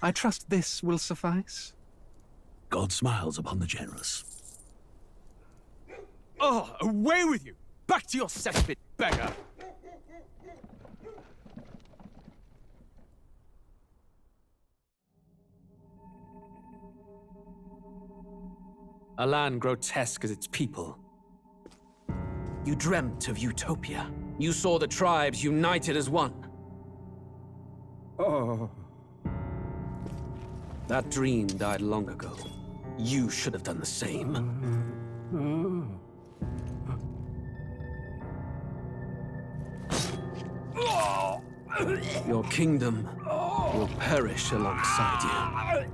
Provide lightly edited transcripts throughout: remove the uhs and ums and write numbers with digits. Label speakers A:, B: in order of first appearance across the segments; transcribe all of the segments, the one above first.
A: I trust this will suffice.
B: God smiles upon the generous.
C: Oh, away with you! Back to your cesspit, beggar! A land grotesque as its people. You dreamt of utopia. You saw the tribes united as one.
D: Oh.
C: That dream died long ago. You should have done the same. Your kingdom will perish alongside you.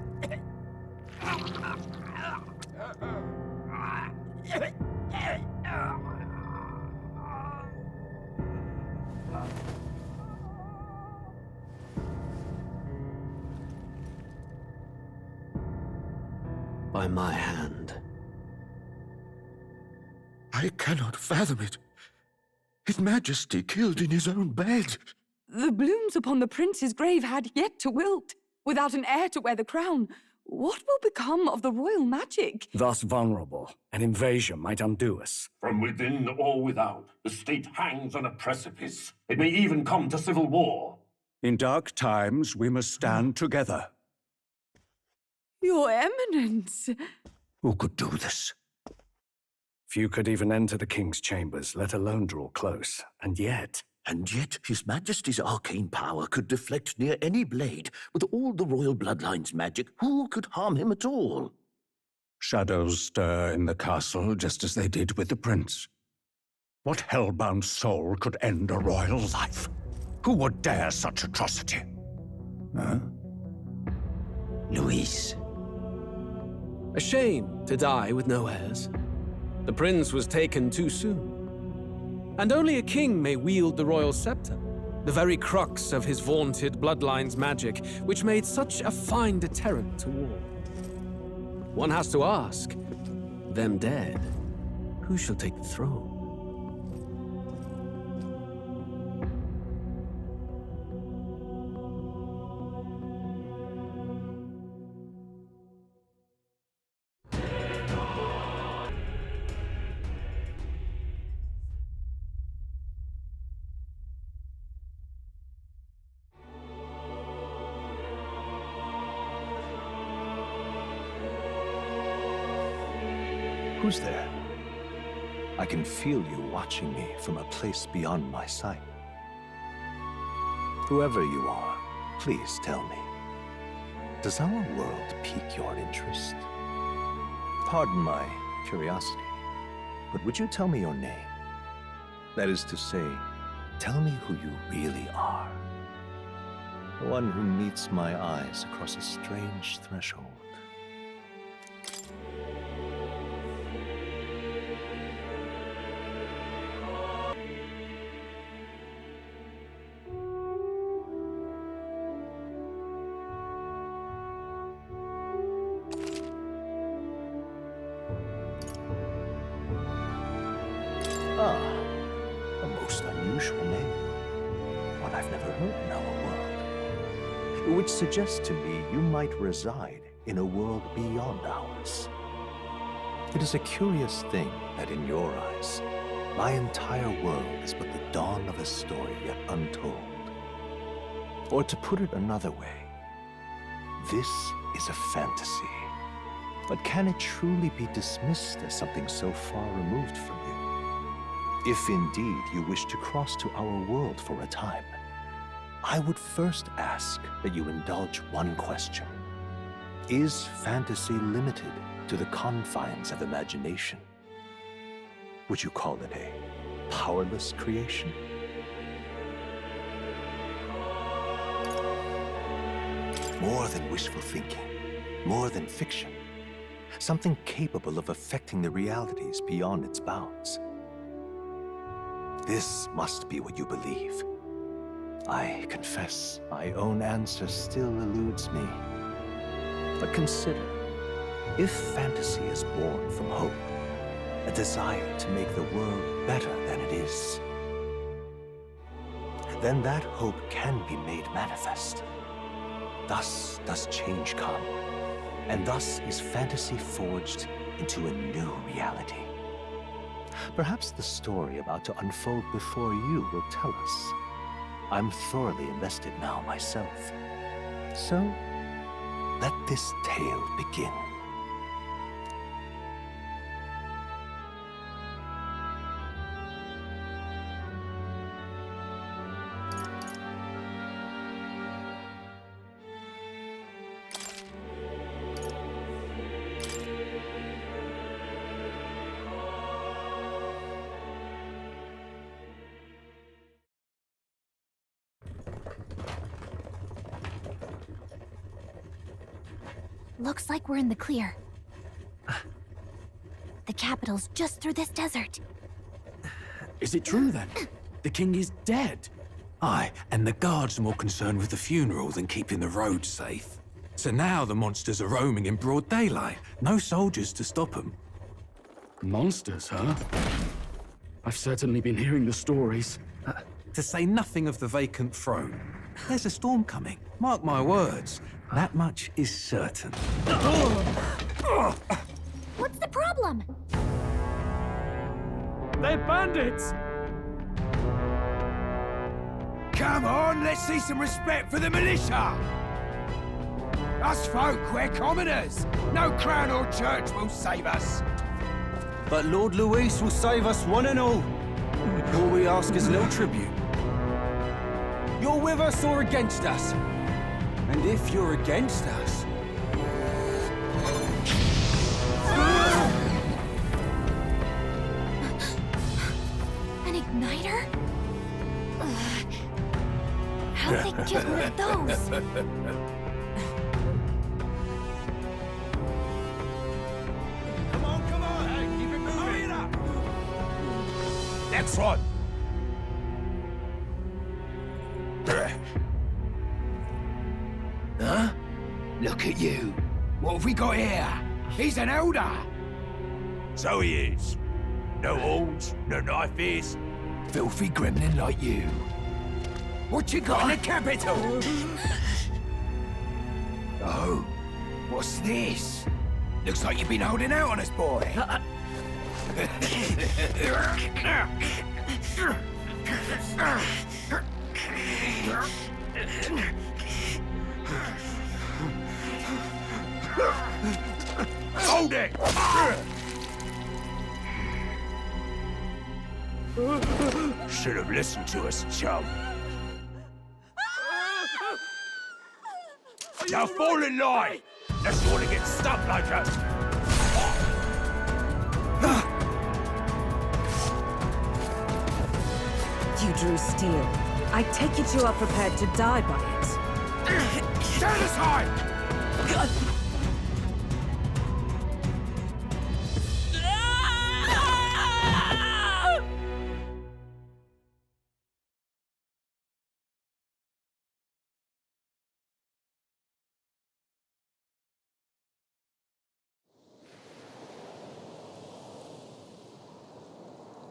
C: By my hand.
E: I cannot fathom it. His Majesty killed in his own bed.
F: The blooms upon the prince's grave had yet to wilt. Without an heir to wear the crown, what will become of the royal magic?
D: Thus vulnerable, an invasion might undo us.
G: From within or without, the state hangs on a precipice. It may even come to civil war.
D: In dark times, we must stand together.
F: Your Eminence!
E: Who could do this?
D: Few could even enter the king's chambers, let alone draw close. And yet
E: His Majesty's arcane power could deflect near any blade. With all the royal bloodline's magic, who could harm him at all?
D: shadows stir in the castle just as they did with the prince. What hellbound soul could end a royal life? Who would dare such atrocity? Huh?
E: Luis.
C: A shame to die with no heirs. The prince was taken too soon. And only a king may wield the royal scepter, the very crux of his vaunted bloodline's magic, which made such a fine deterrent to war. One has to ask, them dead, who shall take the throne?
H: Who's there? I can feel you watching me from a place beyond my sight. Whoever you are, please tell me. Does our world pique your interest? Pardon my curiosity, but would you tell me your name? That is to say, tell me who you really are. The one who meets my eyes across a strange threshold. A most unusual name. One I've never heard in our world. Which suggests to me you might reside in a world beyond ours. It is a curious thing that in your eyes, my entire world is but the dawn of a story yet untold. Or to put it another way, this is a fantasy. But can it truly be dismissed as something so far removed from you? If indeed you wish to cross to our world for a time, I would first ask that you indulge one question. Is fantasy limited to the confines of imagination? Would you call it a powerless creation? More than wishful thinking, more than fiction, something capable of affecting the realities beyond its bounds. This must be what you believe. I confess, my own answer still eludes me. But consider, if fantasy is born from hope, a desire to make the world better than it is, then that hope can be made manifest. Thus does change come, and thus is fantasy forged into a new reality. Perhaps the story about to unfold before you will tell us. I'm thoroughly invested now myself. So, let this tale begin.
I: Looks like we're in the clear. The capital's just through this desert.
B: Is it true then? The king is dead?
J: Aye, and the guards are more concerned with the funeral than keeping the roads safe. So now the monsters are roaming in broad daylight. No soldiers to stop them.
B: Monsters, huh? I've certainly been hearing the stories.
J: To say nothing of the vacant throne. There's a storm coming, mark my words. That much is certain.
I: What's the problem?
B: They're bandits!
K: Come on, let's see some respect for the militia! Us folk, we're commoners. No crown or church will save us.
J: But Lord Luis will save us one and all. All we ask is a little tribute. You're with us or against us? And if you're against us...
I: An igniter? How'd they get one of those?
K: Come on, hey, keep it moving. Hurry it up. Next one. Huh? Look at you. What have we got here? He's an elder. So he is. No horns, no knife is. Filthy gremlin like you. What you got in the capital? Oh, what's this? Looks like you've been holding out on us, boy. Hold it! Should have listened to us, chum. Now fall in line! Unless you want to get stuck like us.
L: You drew steel. I take it you are prepared to die by it.
K: Stand aside!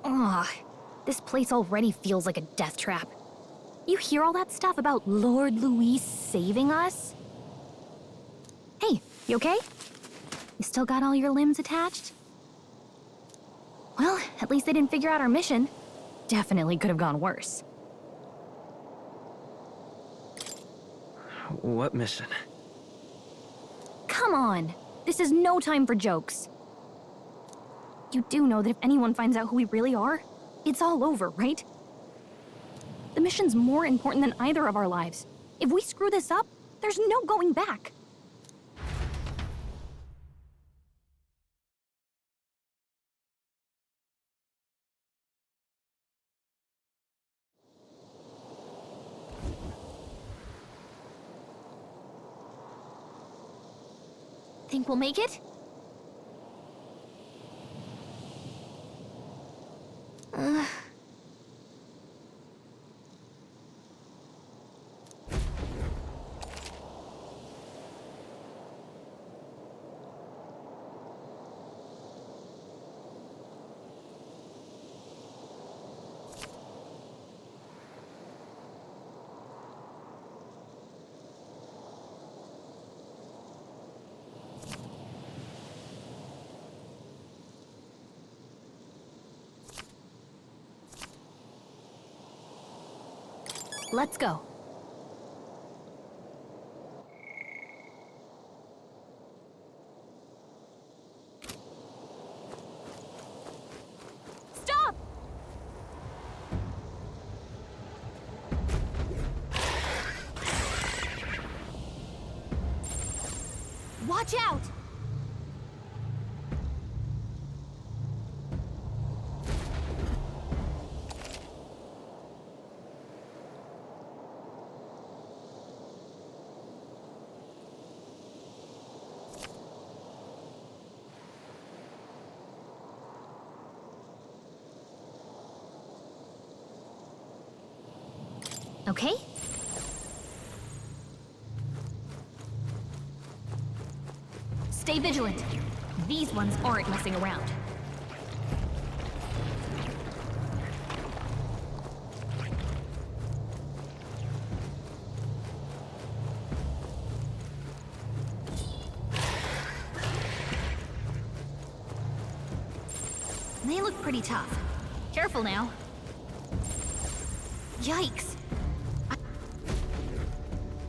I: Ugh, this place already feels like a death trap. You hear all that stuff about Lord Luis saving us? Hey, you okay? You still got all your limbs attached? Well, at least they didn't figure out our mission. Definitely could have gone worse.
C: What mission?
I: Come on! This is no time for jokes. You do know that if anyone finds out who we really are, it's all over, right? The mission's more important than either of our lives. If we screw this up, there's no going back. Think we'll make it? Let's go. Stop! Watch out! Okay? Stay vigilant. These ones aren't messing around. They look pretty tough. Careful now. Yikes!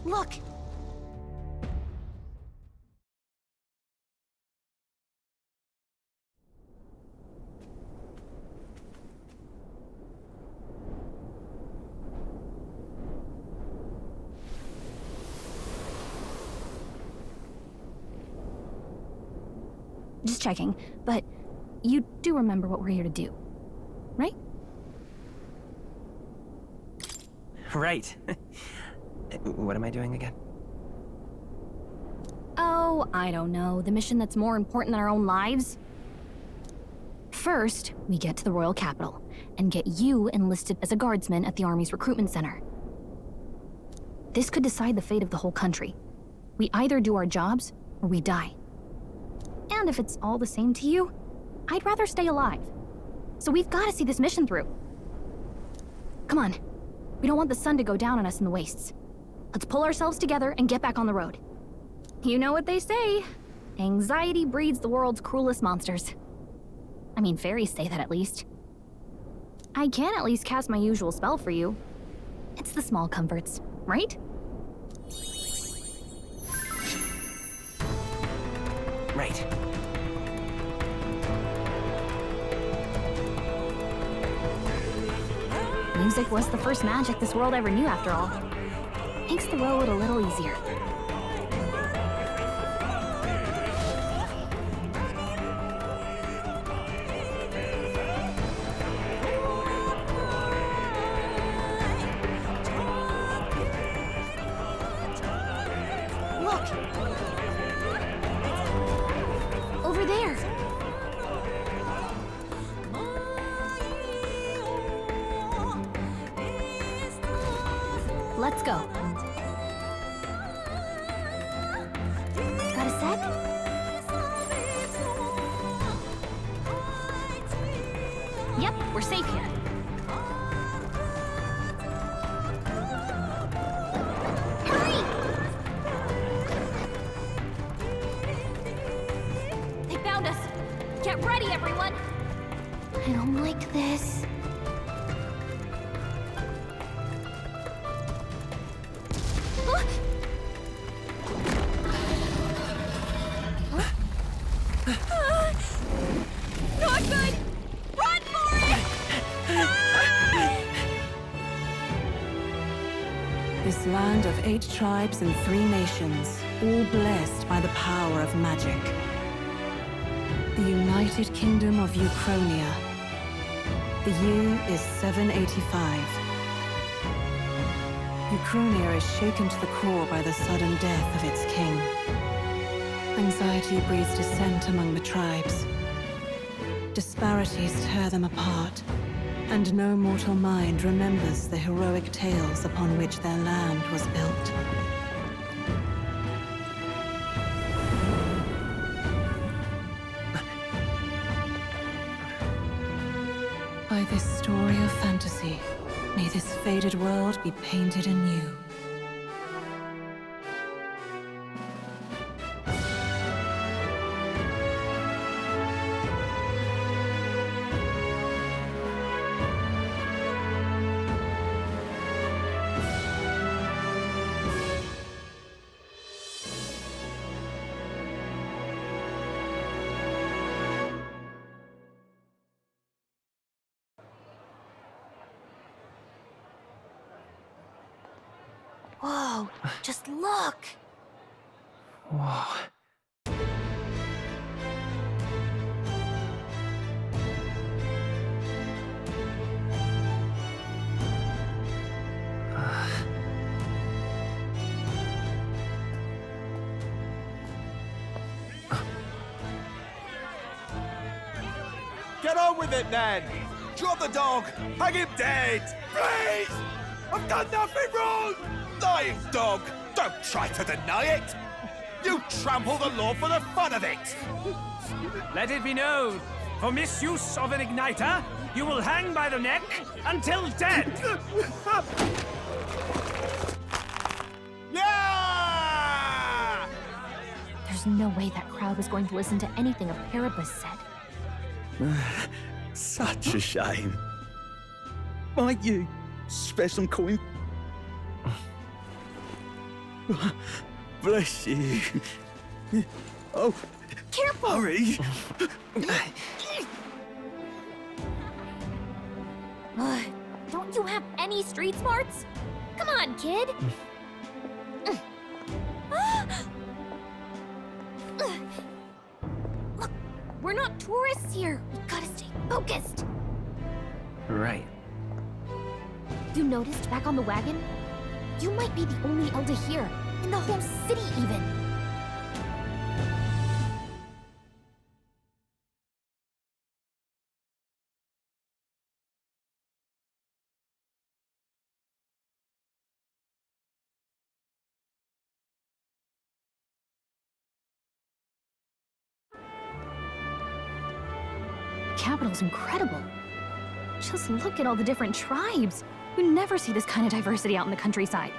I: Look! Just checking, but you do remember what we're here to do, right?
M: Right. What am I doing again?
I: Oh, I don't know. The mission that's more important than our own lives? First, we get to the royal capital and get you enlisted as a guardsman at the army's recruitment center. This could decide the fate of the whole country. We either do our jobs or we die. And if it's all the same to you, I'd rather stay alive. So we've got to see this mission through. Come on. We don't want the sun to go down on us in the wastes. Let's pull ourselves together and get back on the road. You know what they say. Anxiety breeds the world's cruelest monsters. I mean, fairies say that at least. I can at least cast my usual spell for you. It's the small comforts, right?
M: Right.
I: Music was the first magic this world ever knew, after all. Makes the road a little easier. Look! Over there! Let's go. Got a sec? Yep, we're safe here. Hurry! They found us. Get ready, everyone. I don't like this. Not good! Run for it!
L: This land of 8 tribes and 3 nations, all blessed by the power of magic. The United Kingdom of Uchronia. The year is 785. Uchronia is shaken to the core by the sudden death of its king. Anxiety breeds dissent among the tribes. Disparities tear them apart, and no mortal mind remembers the heroic tales upon which their land was built. By this story of fantasy, may this faded world be painted anew.
I: Whoa, just look!
M: Whoa.
J: Get on with it, then! Drop the dog! Hang him dead! Please! I've done nothing wrong! Lying dog! Don't try to deny it! You trample the law for the fun of it!
K: Let it be known, for misuse of an igniter, you will hang by the neck until dead!
J: Yeah!
I: There's no way that crowd was going to listen to anything a Paribus said.
E: Such a shame. Might you spare some coin? Bless you. Oh,
I: careful!
E: Hurry!
I: Don't you have any street smarts? Come on, kid! Look, we're not tourists here. We gotta stay focused.
M: Right.
I: You noticed back on the wagon? You might be the only elder here, in the whole city even. The capital's incredible. Just look at all the different tribes. You never see this kind of diversity out in the countryside.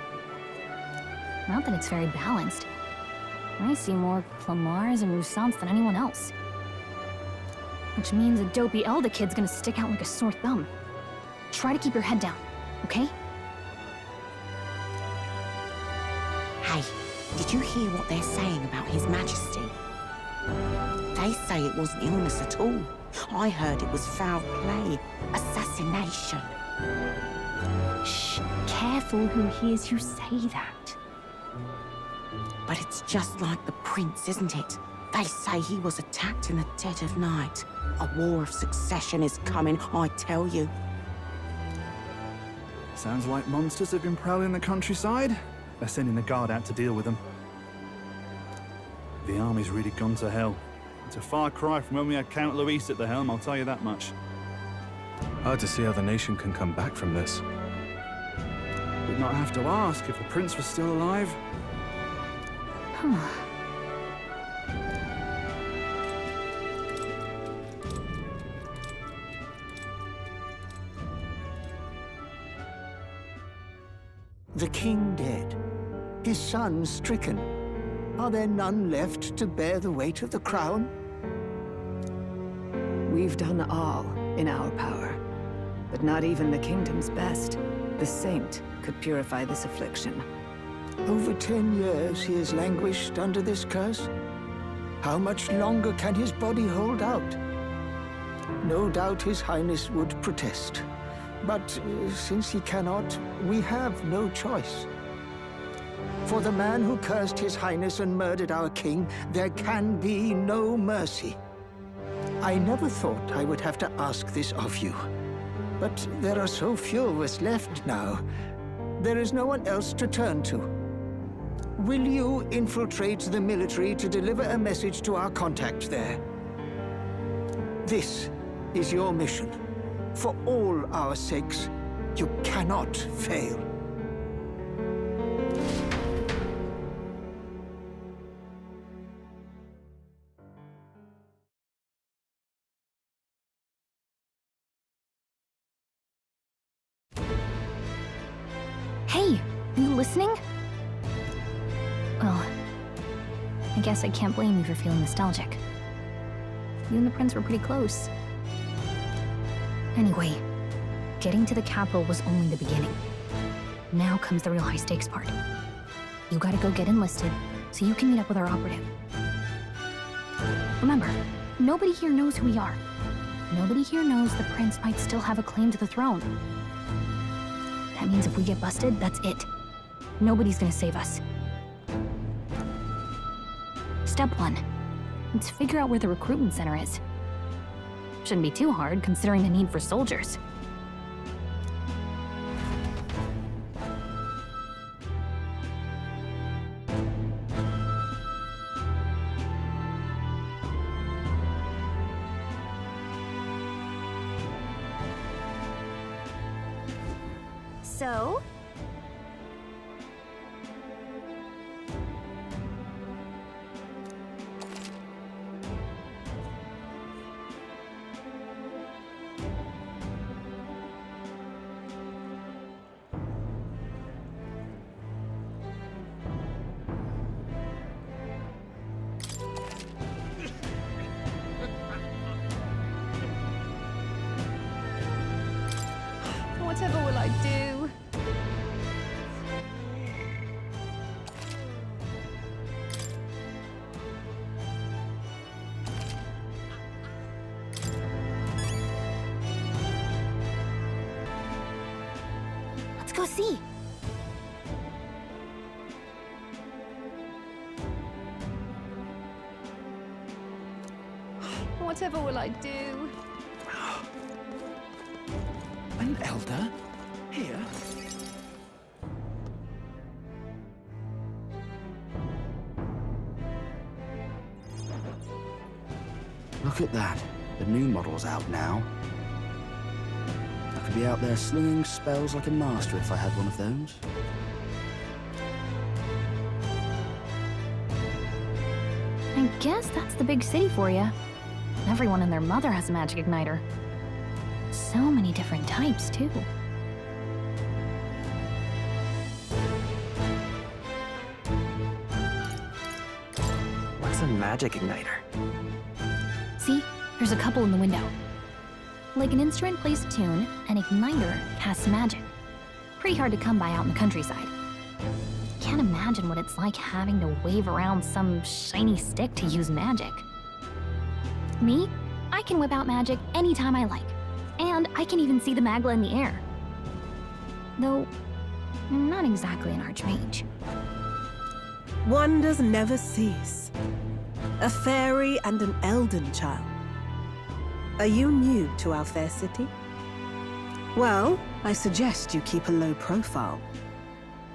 I: Not that it's very balanced. I see more Plamars and Roussants than anyone else. Which means a dopey Elda kid's gonna stick out like a sore thumb. Try to keep your head down, okay?
N: Hey, did you hear what they're saying about His Majesty? They say it wasn't illness at all. I heard it was foul play, assassination.
I: Shh, careful who hears you say that.
N: But it's just like the prince, isn't it? They say he was attacked in the dead of night. A war of succession is coming, I tell you.
A: Sounds like monsters have been prowling the countryside. They're sending the guard out to deal with them. The army's really gone to hell. It's a far cry from when we had Count Luis at the helm, I'll tell you that much.
O: Hard to see how the nation can come back from this.
A: We'd not have to ask if the prince was still alive.
P: The king dead, his son stricken. Are there none left to bear the weight of the crown?
F: We've done all in our power, but not even the kingdom's best, the saint, could purify this affliction.
P: Over 10 years he has languished under this curse. How much longer can his body hold out? No doubt His Highness would protest. But since he cannot, we have no choice. For the man who cursed His Highness and murdered our king, there can be no mercy. I never thought I would have to ask this of you. But there are so few of us left now. There is no one else to turn to. Will you infiltrate the military to deliver a message to our contact there? This is your mission. For all our sakes, you cannot fail.
I: Hey, are you listening? Well, I guess I can't blame you for feeling nostalgic. You and the prince were pretty close. Anyway, getting to the capital was only the beginning. Now comes the real high-stakes part. You gotta go get enlisted, so you can meet up with our operative. Remember, nobody here knows who we are. Nobody here knows the prince might still have a claim to the throne. That means if we get busted, that's it. nobody's gonna save us. Step 1. Let's figure out where the recruitment center is. Shouldn't be too hard, considering the need for soldiers. So?
F: Whatever will I do?
I: Let's go see.
F: Whatever will I do?
K: An elder? Here?
B: Look at that. The new model's out now. I could be out there slinging spells like a master if I had one of those.
I: I guess that's the big city for you. Everyone and their mother has a magic igniter. So many different types, too.
M: What's a magic igniter?
I: See? There's a couple in the window. Like an instrument plays a tune, an igniter casts magic. Pretty hard to come by out in the countryside. Can't imagine what it's like having to wave around some shiny stick to use magic. Me? I can whip out magic anytime I like. And I can even see the Magla in the air. Though, I'm not exactly an archmage.
Q: Wonders never cease. A fairy and an elden child. Are you new to our fair city? Well, I suggest you keep a low profile.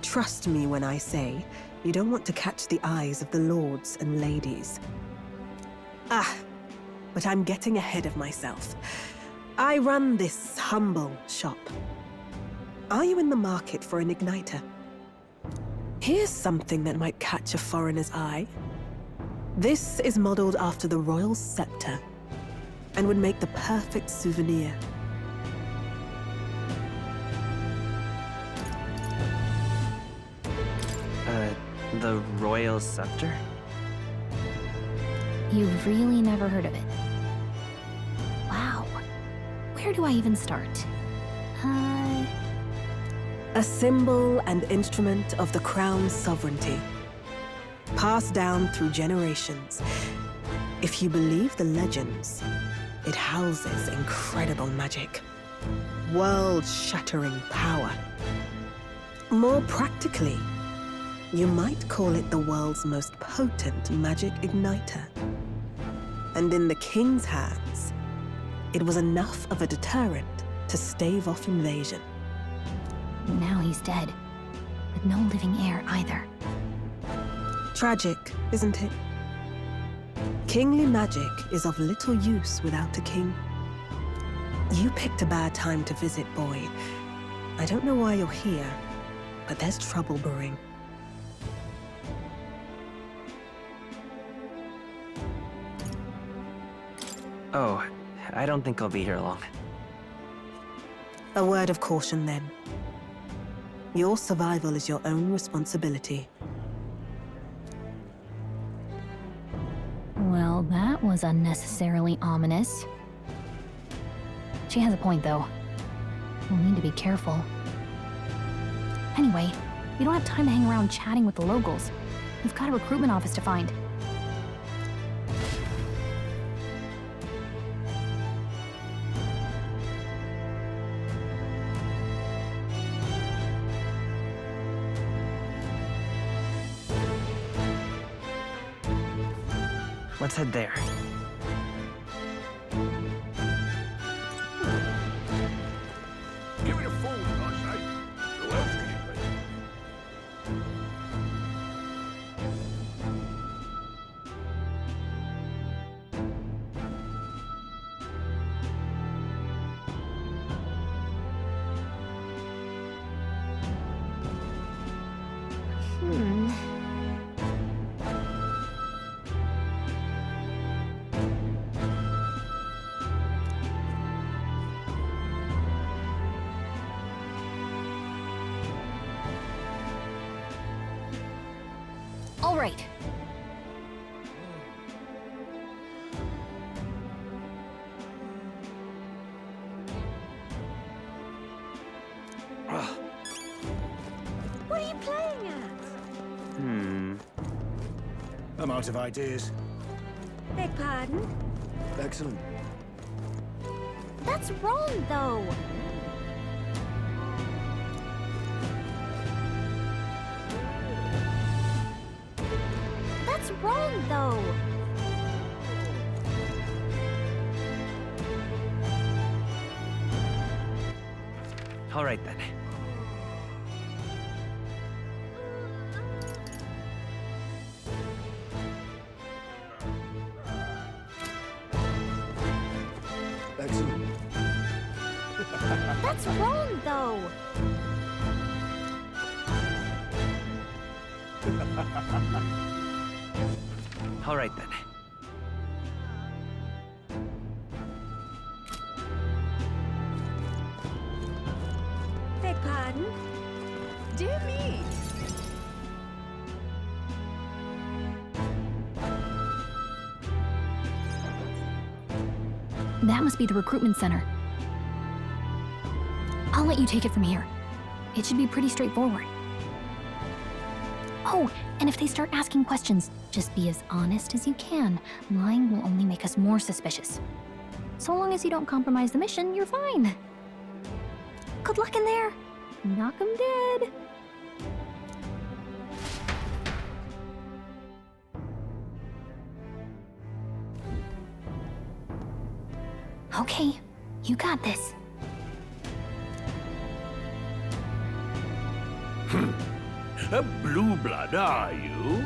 Q: Trust me when I say you don't want to catch the eyes of the lords and ladies. But I'm getting ahead of myself. I run this humble shop. Are you in the market for an igniter? Here's something that might catch a foreigner's eye. This is modeled after the royal scepter and would make the perfect souvenir.
M: The royal scepter?
I: You've really never heard of it. Wow. Where do I even start?
Q: A symbol and instrument of the crown's sovereignty. Passed down through generations. If you believe the legends, it houses incredible magic. World-shattering power. More practically, you might call it the world's most potent magic igniter. And in the king's hands, it was enough of a deterrent to stave off invasion.
I: Now he's dead, with no living heir either.
Q: Tragic, isn't it? Kingly magic is of little use without a king. You picked a bad time to visit, boy. I don't know why you're here, but there's trouble brewing.
M: Oh, I don't think I'll be here long.
Q: A word of caution, then. Your survival is your own responsibility.
I: Well, that was unnecessarily ominous. She has a point, though. We'll need to be careful. Anyway, we don't have time to hang around chatting with the locals. We've got a recruitment office to find.
M: Let's head there.
K: Give it a forward, I say. Who else can it be?
I: All right.
N: What are you playing at?
B: I'm out of ideas.
N: Beg pardon?
B: Excellent.
I: That's wrong, though. That's wrong, though.
M: All right, then.
B: Excellent.
I: That's wrong, though.
M: All right, then.
N: Beg pardon?
F: Dear me.
I: That must be the recruitment center. I'll let you take it from here. It should be pretty straightforward. Oh, and if they start asking questions, just be as honest as you can. Lying will only make us more suspicious. So long as you don't compromise the mission, you're fine. Good luck in there. Knock 'em dead. Okay, you got this.
K: A blue blood, are you?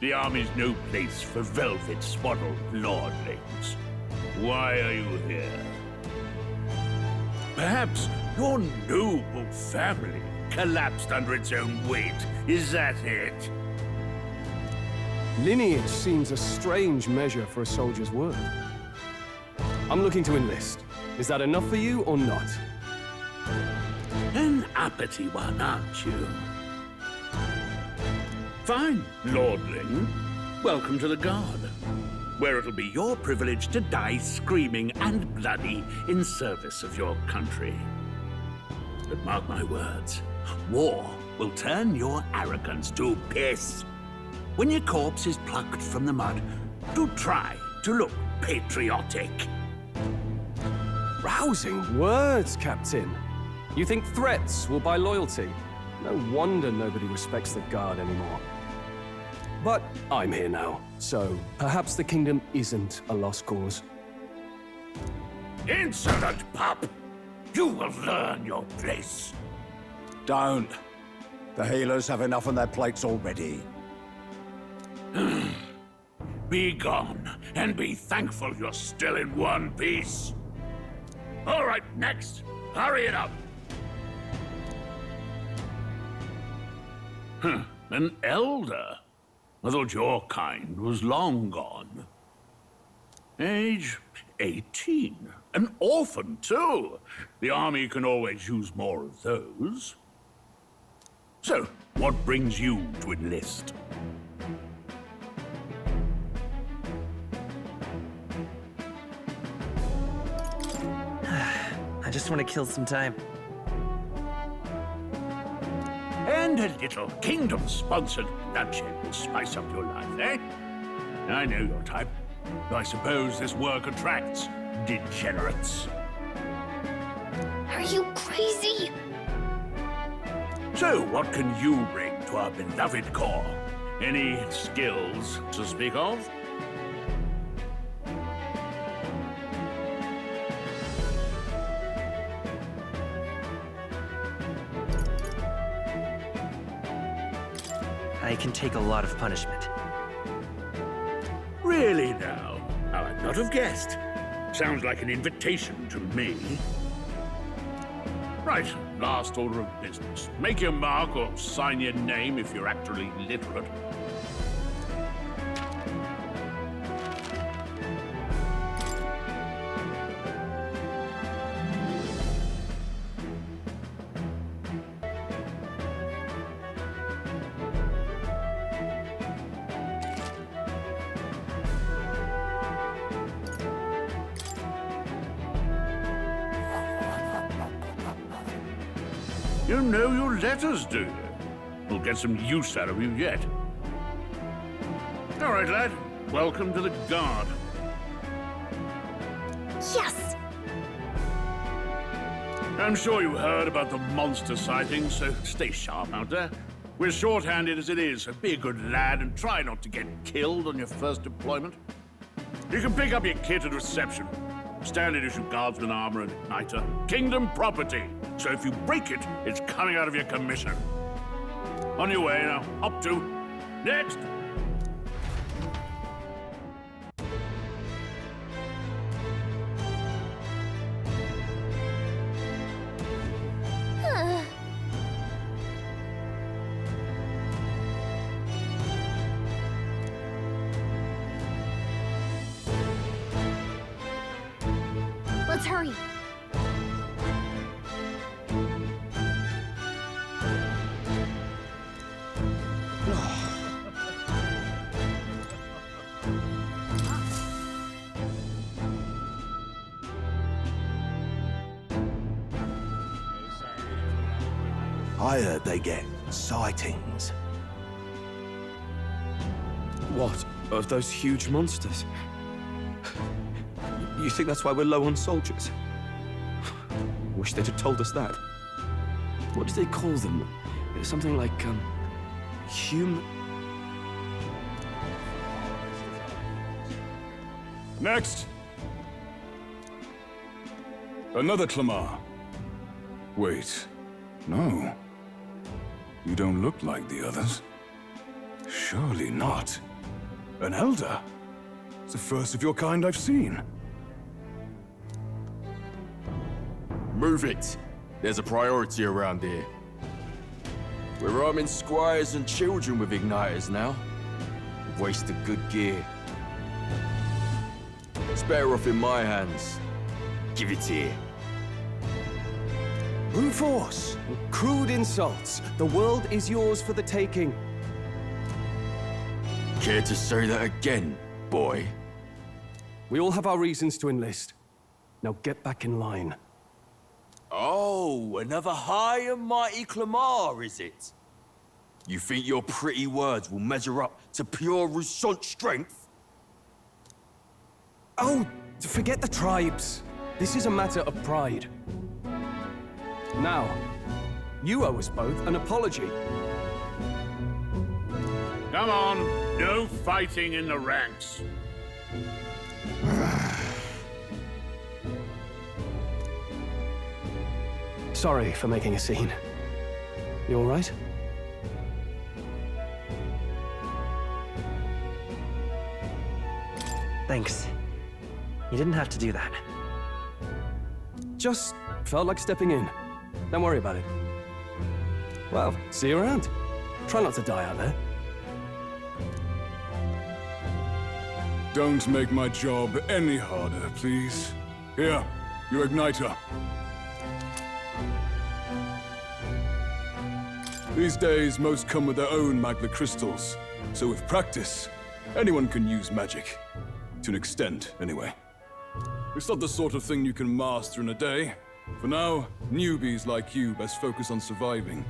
K: The army's no place for velvet-swaddled lordlings. Why are you here? Perhaps your noble family collapsed under its own weight. Is that it?
C: Lineage seems a strange measure for a soldier's worth. I'm looking to enlist. Is that enough for you or not?
K: An uppity one, aren't you? Fine, lordling. Welcome to the Guard, where it'll be your privilege to die screaming and bloody in service of your country. But mark my words, war will turn your arrogance to piss. When your corpse is plucked from the mud, do try to look patriotic.
C: Rousing words, Captain. You think threats will buy loyalty? No wonder nobody respects the Guard anymore. But I'm here now, so perhaps the kingdom isn't a lost cause.
K: Insolent pup! You will learn your place.
D: Don't. The healers have enough on their plates already.
K: Be gone, and be thankful you're still in one piece. All right, next. Hurry it up. An elder? I thought your kind was long gone. Age 18. An orphan, too. The army can always use more of those. So, what brings you to enlist?
M: I just want to kill some time.
K: And a little kingdom-sponsored bloodshed will spice up your life, eh? I know your type. I suppose this work attracts degenerates.
I: Are you crazy?
K: So, what can you bring to our beloved corps? Any skills to speak of?
M: I can take a lot of punishment.
R: Really now? I'd not have guessed. Sounds like an invitation to me. Right, last order of business. Make your mark or sign your name if you're actually literate. You know your letters, do you? We'll get some use out of you yet. All right, lad. Welcome to the Guard.
I: Yes!
R: I'm sure you heard about the monster sightings, so stay sharp out there. We're short-handed as it is, so be a good lad and try not to get killed on your first deployment. You can pick up your kit at reception. Standard issue guardsman armor and igniter. Kingdom property. So if you break it, it's coming out of your commission. On your way now. Up to. Next!
I: Let's hurry.
J: I heard they get sightings.
O: What? Of those huge monsters? You think that's why we're low on soldiers? Wish they'd have told us that. What do they call them? Something like, human...
A: Next! Another Clamar. Wait, no. You don't look like the others. Surely not. An elder? It's the first of your kind I've seen.
S: Move it. There's a priority around here. We're arming squires and children with igniters now. Waste of good gear. It's better off in my hands. Give it here.
J: Brute force, crude insults. The world is yours for the taking.
S: Care to say that again, boy?
J: We all have our reasons to enlist. Now get back in line.
S: Oh, another high and mighty Clamar, is it? You think your pretty words will measure up to pure Roussant strength?
J: Oh, forget the tribes. This is a matter of pride. Now, you owe us both an apology.
R: Come on, no fighting in the ranks.
J: Sorry for making a scene. You all right?
M: Thanks. You didn't have to do that.
J: Just felt like stepping in. Don't worry about it. Well, see you around. Try not to die out there.
A: Don't make my job any harder, please. Here, your igniter. These days, most come with their own magna crystals. So with practice, anyone can use magic. To an extent, anyway. It's not the sort of thing you can master in a day. For now, newbies like you best focus on surviving.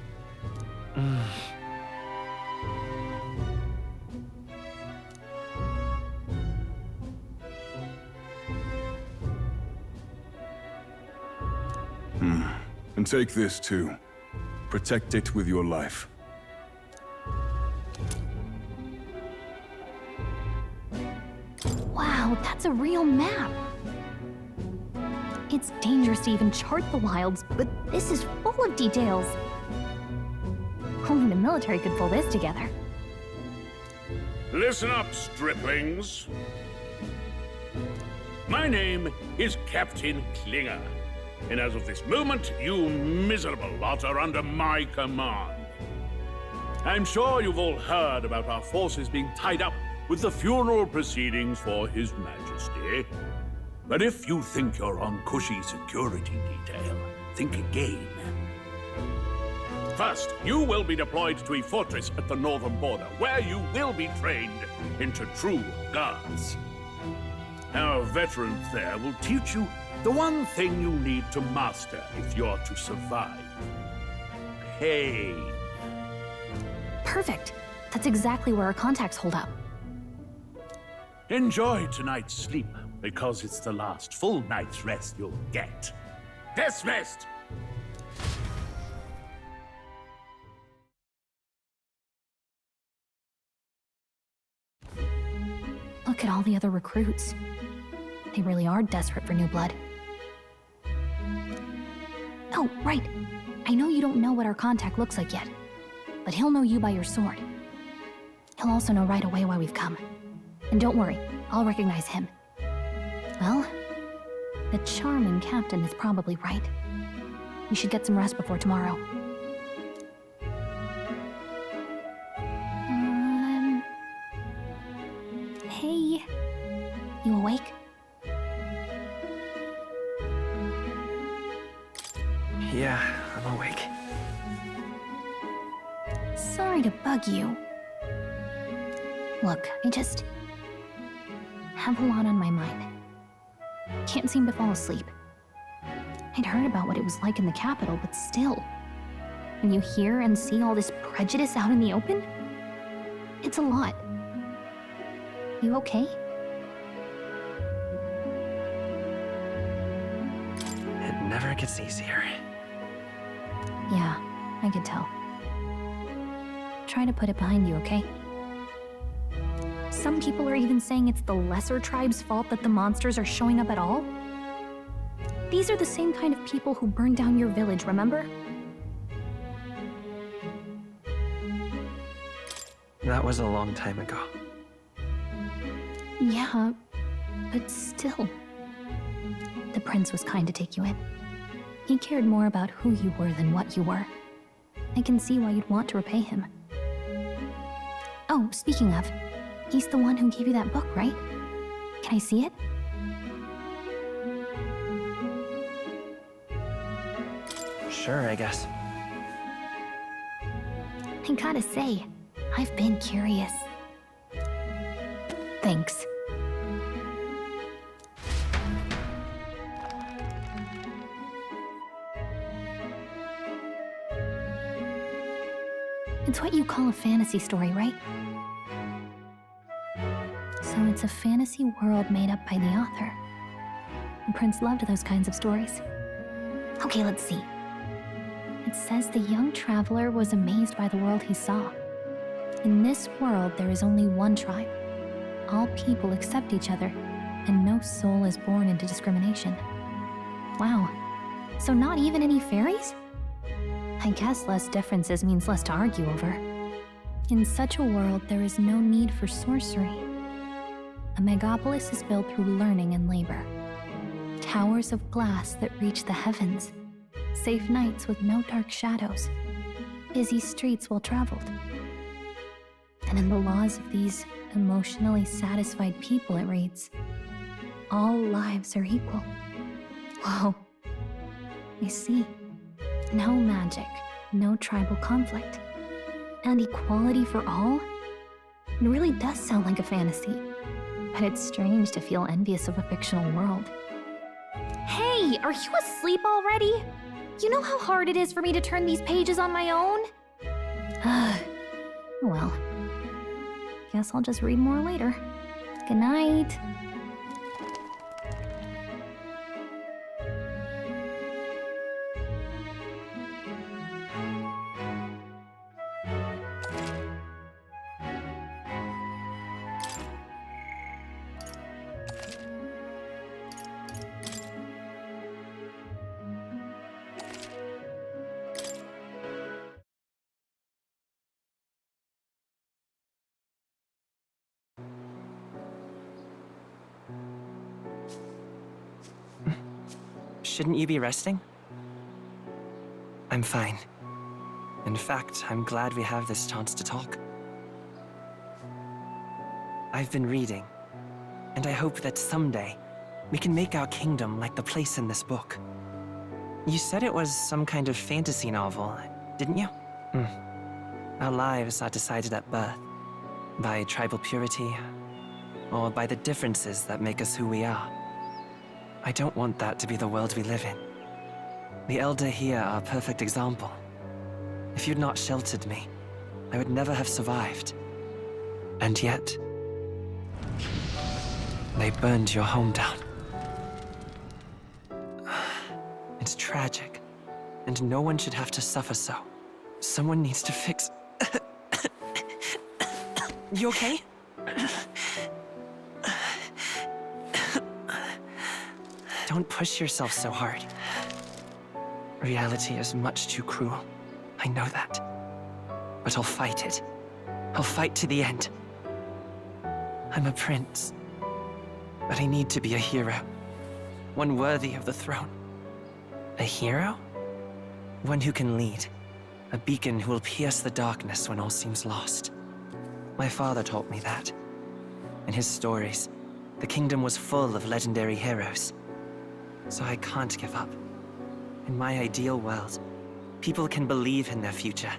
A: And take this too. Protect it with your life.
I: Wow, that's a real map. It's dangerous to even chart the wilds, but this is full of details. Only the military could pull this together.
R: Listen up, striplings. My name is Captain Klinger, and as of this moment, you miserable lot are under my command. I'm sure you've all heard about our forces being tied up with the funeral proceedings for His Majesty. But if you think you're on cushy security detail, think again. First, you will be deployed to a fortress at the northern border, where you will be trained into true guards. Our veterans there will teach you the one thing you need to master if you're to survive. Pain.
I: Perfect. That's exactly where our contacts hold up.
R: Enjoy tonight's sleep, because it's the last full night's rest you'll get. Dismissed!
I: Look at all the other recruits. They really are desperate for new blood. Oh, right. I know you don't know what our contact looks like yet, but he'll know you by your sword. He'll also know right away why we've come. And don't worry, I'll recognize him. Well, the charming captain is probably right. You should get some rest before tomorrow. Hey. You awake?
M: Yeah, I'm awake.
I: Sorry to bug you. Look, I just have a lot on my mind. Can't seem to fall asleep. I'd heard about what it was like in the capital, but still. When you hear and see all this prejudice out in the open, it's a lot. You okay?
M: It never gets easier.
I: Yeah, I could tell. Try to put it behind you, okay? Some people are even saying it's the lesser tribe's fault that the monsters are showing up at all. These are the same kind of people who burned down your village, remember?
M: That was a long time ago.
I: Yeah, but still. The prince was kind to take you in. He cared more about who you were than what you were. I can see why you'd want to repay him. Oh, speaking of, he's the one who gave you that book, right? Can I see it?
M: Sure, I guess.
I: I gotta say, I've been curious. Thanks. It's what you call a fantasy story, right? So it's a fantasy world made up by the author. The prince loved those kinds of stories. Okay, let's see. It says the young traveler was amazed by the world he saw. In this world, there is only one tribe. All people accept each other, and no soul is born into discrimination. Wow. So not even any fairies? I guess less differences means less to argue over. In such a world, there is no need for sorcery. A megapolis is built through learning and labor. Towers of glass that reach the heavens. Safe nights with no dark shadows. Busy streets well traveled. And in the laws of these emotionally satisfied people, it reads, all lives are equal. Whoa. I see. No magic, no tribal conflict, and equality for all? It really does sound like a fantasy, but it's strange to feel envious of a fictional world. Hey, are you asleep already? You know how hard it is for me to turn these pages on my own? Well, guess I'll just read more later. Good night.
M: Shouldn't you be resting? I'm fine. In fact, I'm glad we have this chance to talk. I've been reading, and I hope that someday we can make our kingdom like the place in this book. You said it was some kind of fantasy novel, didn't you? Our lives are decided at birth, by tribal purity, or by the differences that make us who we are. I don't want that to be the world we live in. The Elder here are a perfect example. If you'd not sheltered me, I would never have survived. And yet, they burned your home down. It's tragic, and no one should have to suffer so. Someone needs to fix... You okay? Don't push yourself so hard. Reality is much too cruel. I know that. But I'll fight it. I'll fight to the end. I'm a prince. But I need to be a hero. One worthy of the throne. A hero? One who can lead. A beacon who will pierce the darkness when all seems lost. My father taught me that. In his stories, the kingdom was full of legendary heroes. So I can't give up. In my ideal world, people can believe in their future.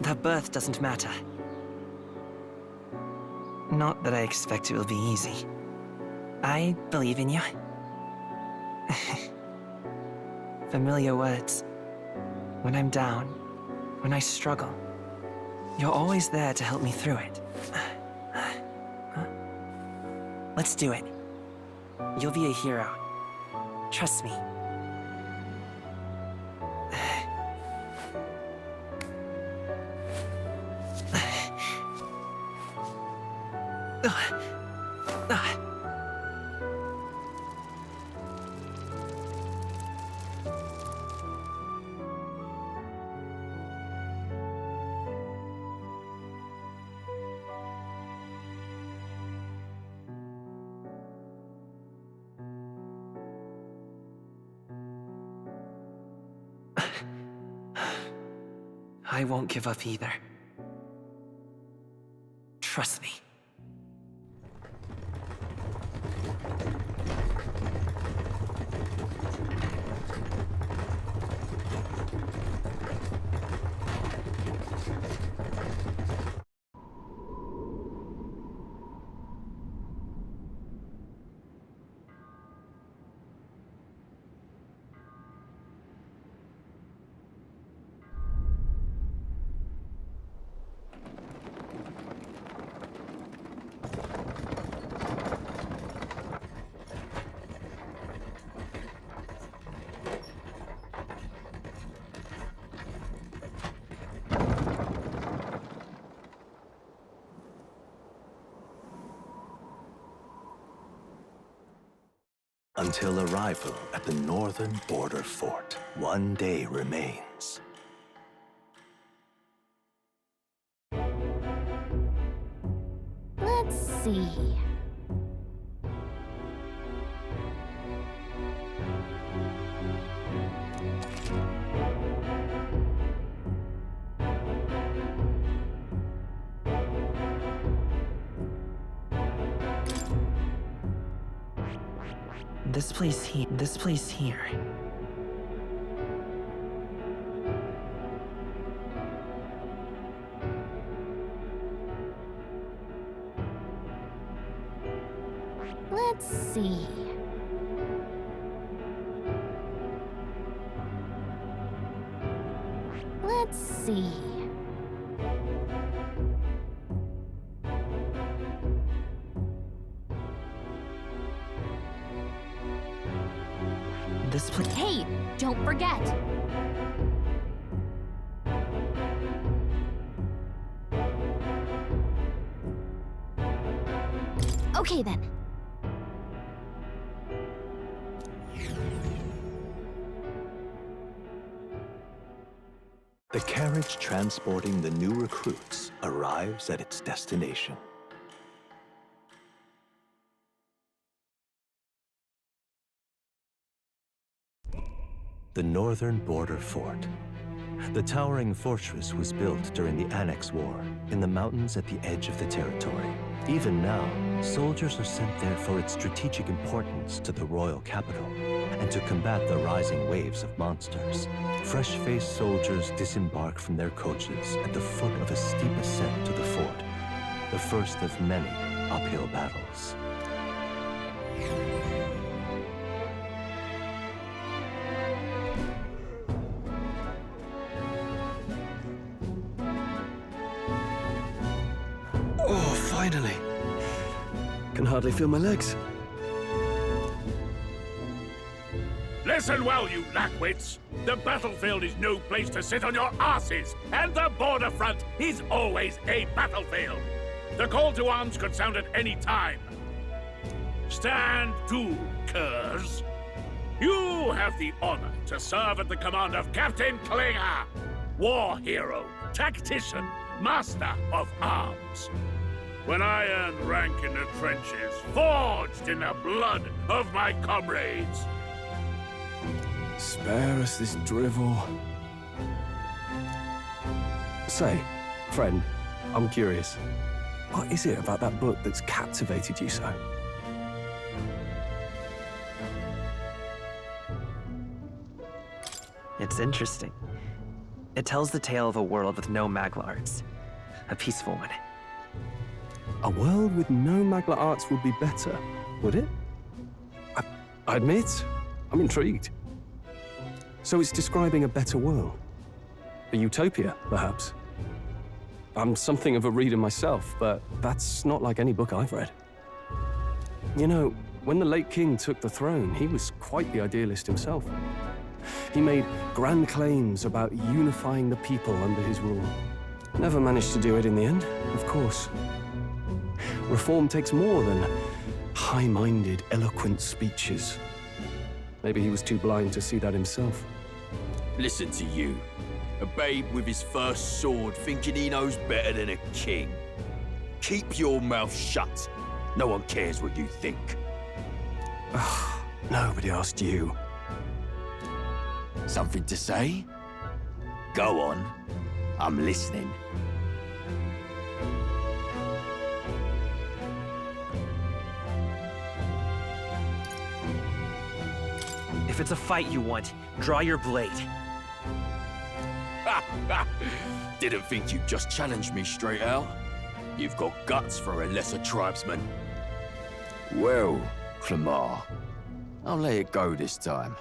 M: Their birth doesn't matter. Not that I expect it will be easy. I believe in you. Familiar words. When I'm down, when I struggle, you're always there to help me through it. Let's do it. You'll be a hero. Trust me. I won't give up either. Trust me.
H: Until arrival at the northern border fort, one day remains.
I: Let's see.
M: This place here.
I: Let's see. Let's see.
M: This place.
I: Hey, don't forget. Okay then.
H: The carriage transporting the new recruits arrives at its destination. the northern border fort. The towering fortress was built during the Annex War in the mountains at the edge of the territory. Even now, soldiers are sent there for its strategic importance to the royal capital and to combat the rising waves of monsters. Fresh-faced soldiers disembark from their coaches at the foot of a steep ascent to the fort, the first of many uphill battles.
O: Oh, finally. Can hardly feel my legs.
R: Listen well, you lackwits. The battlefield is no place to sit on your asses, and the border front is always a battlefield. The call to arms could sound at any time. Stand to, curs. You have the honor to serve at the command of Captain Klinger, war hero, tactician, master of arms. When I earned rank in the trenches, forged in the blood of my comrades.
O: Spare us this drivel. Say, friend, I'm curious. What is it about that book that's captivated you so?
M: It's interesting. It tells the tale of a world with no Magla arts. A peaceful one.
O: A world with no Magla arts would be better, would it? I admit, I'm intrigued. So it's describing a better world? A utopia, perhaps? I'm something of a reader myself, but that's not like any book I've read. You know, when the late king took the throne, he was quite the idealist himself. He made grand claims about unifying the people under his rule. Never managed to do it in the end, of course. Reform takes more than high-minded, eloquent speeches. Maybe he was too blind to see that himself.
S: Listen to you. A babe with his first sword thinking he knows better than a king. Keep your mouth shut. No one cares what you think.
O: Nobody asked you.
S: Something to say? Go on. I'm listening.
M: If it's a fight you want, draw your blade.
S: Didn't think you'd just challenge me straight out. You've got guts for a lesser tribesman. Well, Clemar, I'll let it go this time.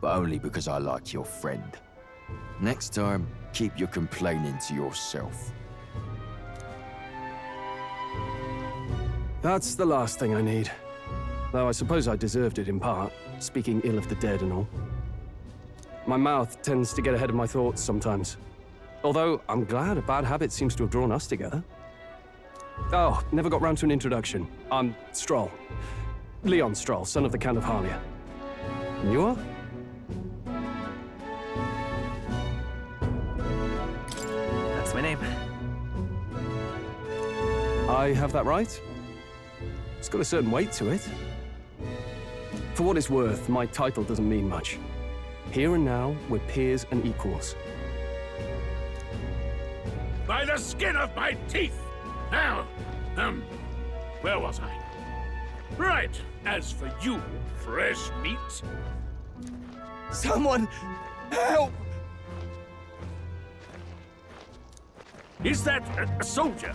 S: But only because I like your friend. Next time, keep your complaining to yourself.
O: That's the last thing I need. Though I suppose I deserved it in part, speaking ill of the dead and all. My mouth tends to get ahead of my thoughts sometimes. Although, I'm glad a bad habit seems to have drawn us together. Oh, never got round to an introduction. I'm Stroll. Leon Stroll, son of the Count of Harlia. And you are?
M: That's my name.
O: I have that right? It's got a certain weight to it. For what it's worth, my title doesn't mean much. Here and now, we're peers and equals.
R: By the skin of my teeth! Now, where was I? Right, as for you, fresh meat...
K: Someone, help!
R: Is that a soldier?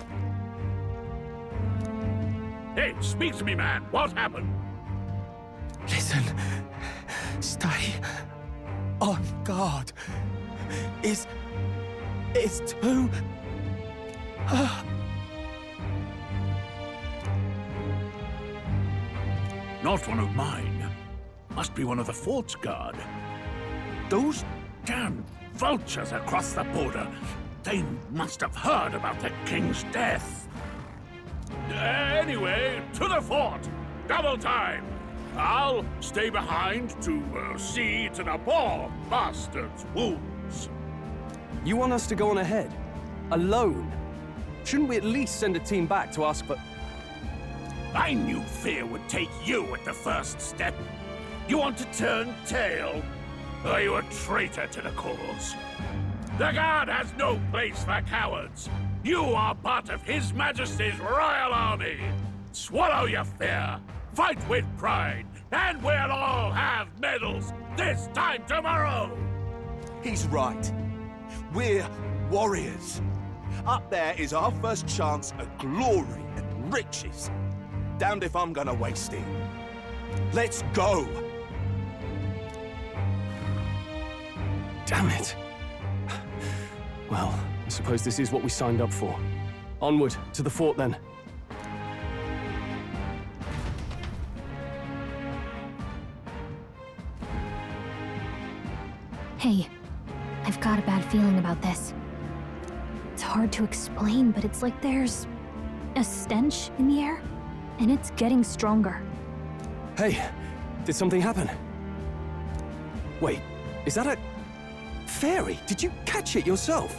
R: Hey, speak to me, man. What happened?
K: Listen, stay on guard. It's too...
R: Not one of mine. Must be one of the fort's guard. Those damn vultures across the border. They must have heard about the king's death. Anyway, to the fort. Double time. I'll stay behind to see to the poor bastard's wounds.
O: You want us to go on ahead? Alone? Shouldn't we at least send a team back to ask for...
R: I knew fear would take you at the first step. You want to turn tail? Are you a traitor to the cause? The Guard has no place for cowards. You are part of His Majesty's Royal Army. Swallow your fear, fight with pride, and we'll all have medals this time tomorrow!
K: He's right. We're warriors. Up there is our first chance at glory and riches. Damned if I'm gonna waste it. Let's go!
O: Damn it. Well, I suppose this is what we signed up for. Onward, to the fort then.
I: Hey, I've got a bad feeling about this. It's hard to explain, but it's like there's a stench in the air, and it's getting stronger.
O: Hey, did something happen? Wait, is that a fairy? Did you catch it yourself?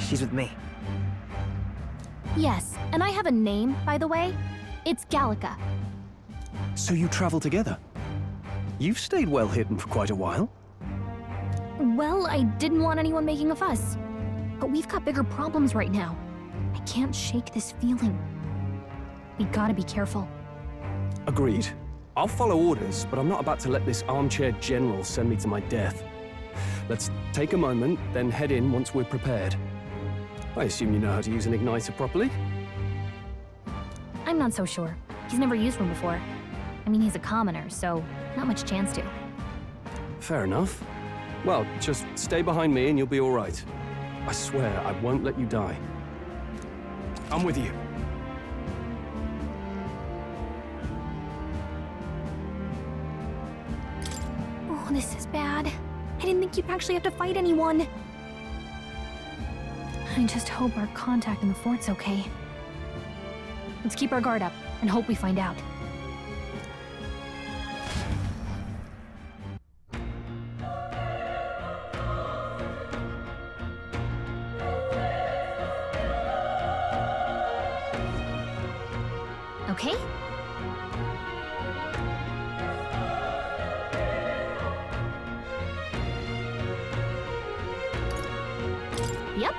M: She's with me.
I: Yes, and I have a name, by the way. It's Gallica.
O: So you travel together? You've stayed well hidden for quite a while.
I: Well, I didn't want anyone making a fuss. But we've got bigger problems right now. I can't shake this feeling. We gotta be careful.
O: Agreed. I'll follow orders, but I'm not about to let this armchair general send me to my death. Let's take a moment, then head in once we're prepared. I assume you know how to use an igniter properly?
I: I'm not so sure. He's never used one before. I mean, he's a commoner, so not much chance to.
O: Fair enough. Well, just stay behind me and you'll be all right. I swear I won't let you die. I'm with you.
I: Oh, this is bad. I didn't think you'd actually have to fight anyone. I just hope our contact in the fort's okay. Let's keep our guard up and hope we find out. Okay? Yep.